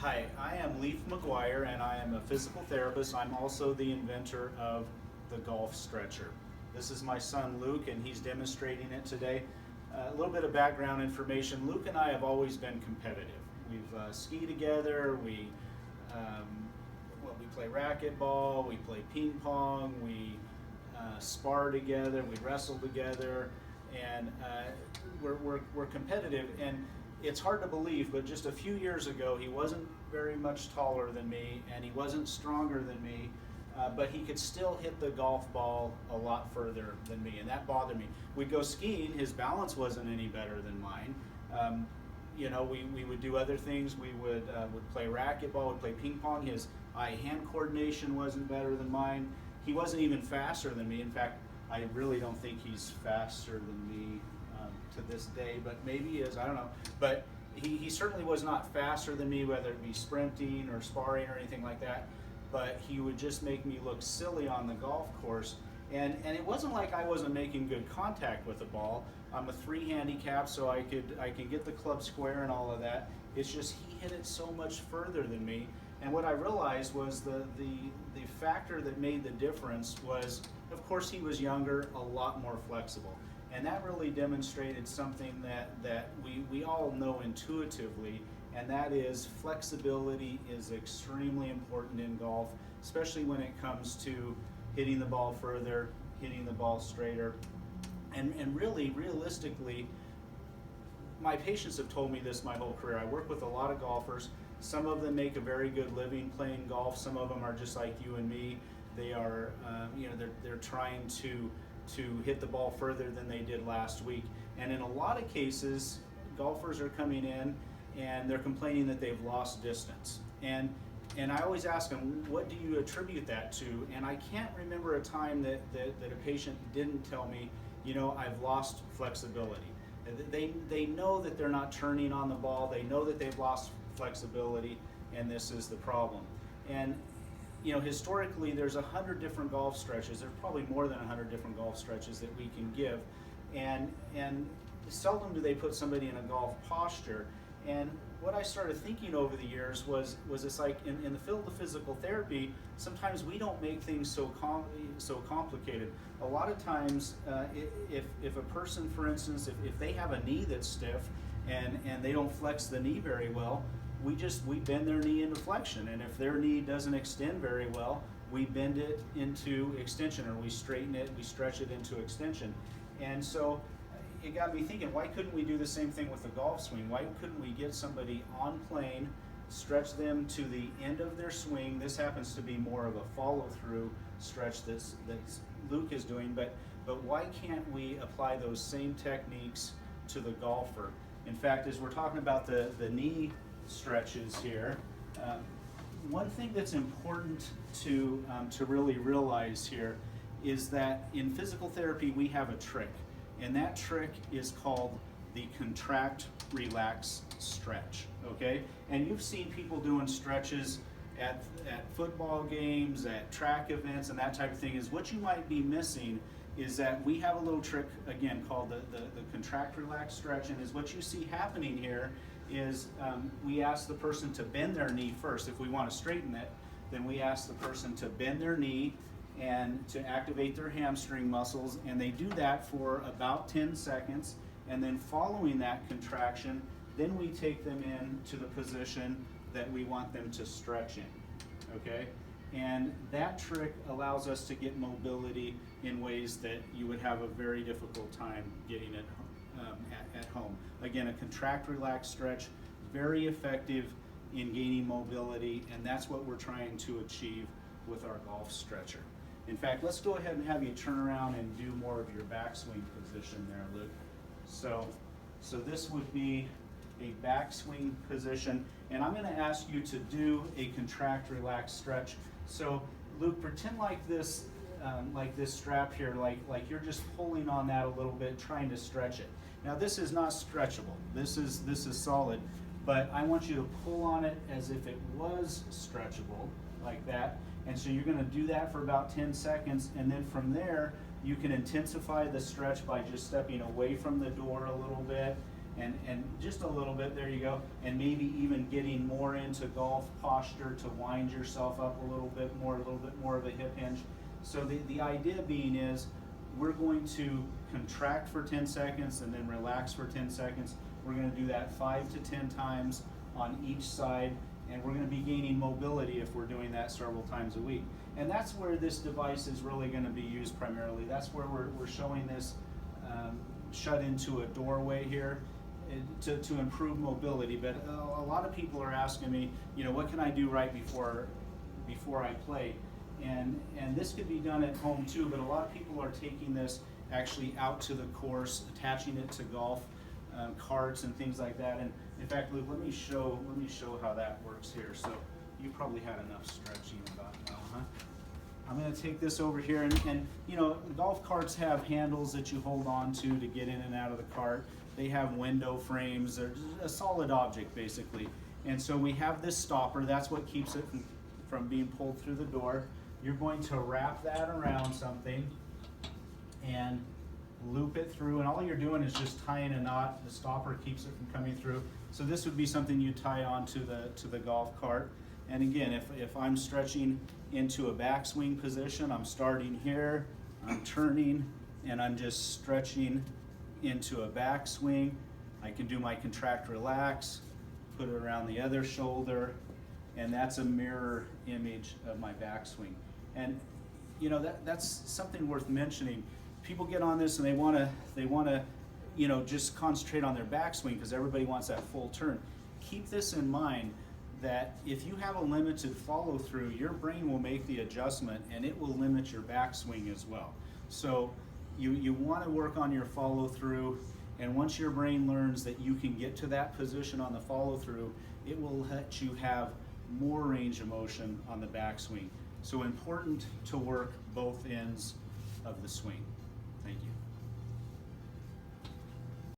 Hi, I am Leif McGuire and I am a physical therapist. I'm also the inventor of the golf stretcher. This is my son Luke and he's demonstrating it today. A little bit of background information. Luke and I have always been competitive. We've skied together, um, we play racquetball, we play ping pong, we spar together, we wrestle together, and we're competitive. And it's hard to believe, but just a few years ago, he wasn't very much taller than me, and he wasn't stronger than me, but he could still hit the golf ball a lot further than me, and that bothered me. We'd go skiing, his balance wasn't any better than mine. We would do other things. We would play racquetball, we'd play ping pong. His eye-hand coordination wasn't better than mine. He wasn't even faster than me. In fact, I really don't think he's faster than me to this day, but maybe he is, I don't know. But he certainly was not faster than me, whether it be sprinting or sparring or anything like that. But he would just make me look silly on the golf course. And it wasn't like I wasn't making good contact with the ball. I'm a 3 handicap, so I can get the club square and all of that. It's just he hit it so much further than me. And what I realized was the factor that made the difference was, of course, he was younger, a lot more flexible. And that really demonstrated something that we all know intuitively, and that is flexibility is extremely important in golf, especially when it comes to hitting the ball further, hitting the ball straighter. And really, realistically, my patients have told me this my whole career. I work with a lot of golfers. Some of them make a very good living playing golf. Some of them are just like you and me. They are, they're trying to hit the ball further than they did last week. And in a lot of cases, golfers are coming in and they're complaining that they've lost distance. And I always ask them, what do you attribute that to? And I can't remember a time that a patient didn't tell me, I've lost flexibility. They know that they're not turning on the ball. They know that they've lost flexibility, and this is the problem. And historically, there's 100 different golf stretches. There's probably more than 100 different golf stretches that we can give, and seldom do they put somebody in a golf posture. And what I started thinking over the years was it's like in the field of physical therapy, sometimes we don't make things so complicated. A lot of times, if a person, for instance, if they have a knee that's stiff and they don't flex the knee very well, we bend their knee into flexion. And if their knee doesn't extend very well, we bend it into extension, or we straighten it, we stretch it into extension. And so it got me thinking, why couldn't we do the same thing with the golf swing? Why couldn't we get somebody on plane, stretch them to the end of their swing? This happens to be more of a follow-through stretch that Luke is doing, but why can't we apply those same techniques to the golfer? In fact, as we're talking about the knee stretches here, one thing that's important to really realize here is that in physical therapy we have a trick, and that trick is called the contract, relax, stretch, okay? And you've seen people doing stretches at football games, at track events, and that type of thing. Is what you might be missing is that we have a little trick, again, called the contract, relax, stretch, and is what you see happening here is we ask the person to bend their knee first. If we want to straighten it, then we ask the person to bend their knee and to activate their hamstring muscles, and they do that for about 10 seconds, and then following that contraction, then we take them into the position that we want them to stretch in, okay? And that trick allows us to get mobility in ways that you would have a very difficult time getting it at home. Again, a contract, relax, stretch, very effective in gaining mobility, and that's what we're trying to achieve with our golf stretcher. In fact, let's go ahead and have you turn around and do more of your backswing position there, Luke. So this would be a backswing position, and I'm going to ask you to do a contract, relax, stretch. So Luke, pretend like this strap here, like you're just pulling on that a little bit, trying to stretch it. Now this is not stretchable. This is solid, but I want you to pull on it as if it was stretchable, like that. And so you're going to do that for about 10 seconds, and then from there you can intensify the stretch by just stepping away from the door a little bit and just a little bit, there you go, and maybe even getting more into golf posture to wind yourself up a little bit more of a hip hinge. So the idea being is we're going to contract for 10 seconds and then relax for 10 seconds. We're going to do that 5 to 10 times on each side, and we're going to be gaining mobility if we're doing that several times a week. And that's where this device is really going to be used primarily. That's where we're showing this shut into a doorway here to improve mobility. But a lot of people are asking me, you know, what can I do right before I play? And this could be done at home too, but a lot of people are taking this actually out to the course, attaching it to golf carts and things like that. And in fact, Luke, let me show how that works here. So you probably had enough stretching about now, huh? I'm going to take this over here, and you know, golf carts have handles that you hold on to get in and out of the cart. They have window frames. They're a solid object basically. And so we have this stopper. That's what keeps it from being pulled through the door. You're going to wrap that around something and loop it through, and all you're doing is just tying a knot. The stopper keeps it from coming through. So this would be something you tie on to the golf cart. And again, if I'm stretching into a backswing position, I'm starting here, I'm turning, and I'm just stretching into a backswing. I can do my contract relax, put it around the other shoulder, and that's a mirror image of my backswing. And you know, that's something worth mentioning. People get on this and they want to you know, just concentrate on their backswing because everybody wants that full turn. Keep this in mind, that if you have a limited follow through, your brain will make the adjustment and it will limit your backswing as well. So you want to work on your follow through, and once your brain learns that you can get to that position on the follow through, it will let you have more range of motion on the backswing. So important to work both ends of the swing. Thank you.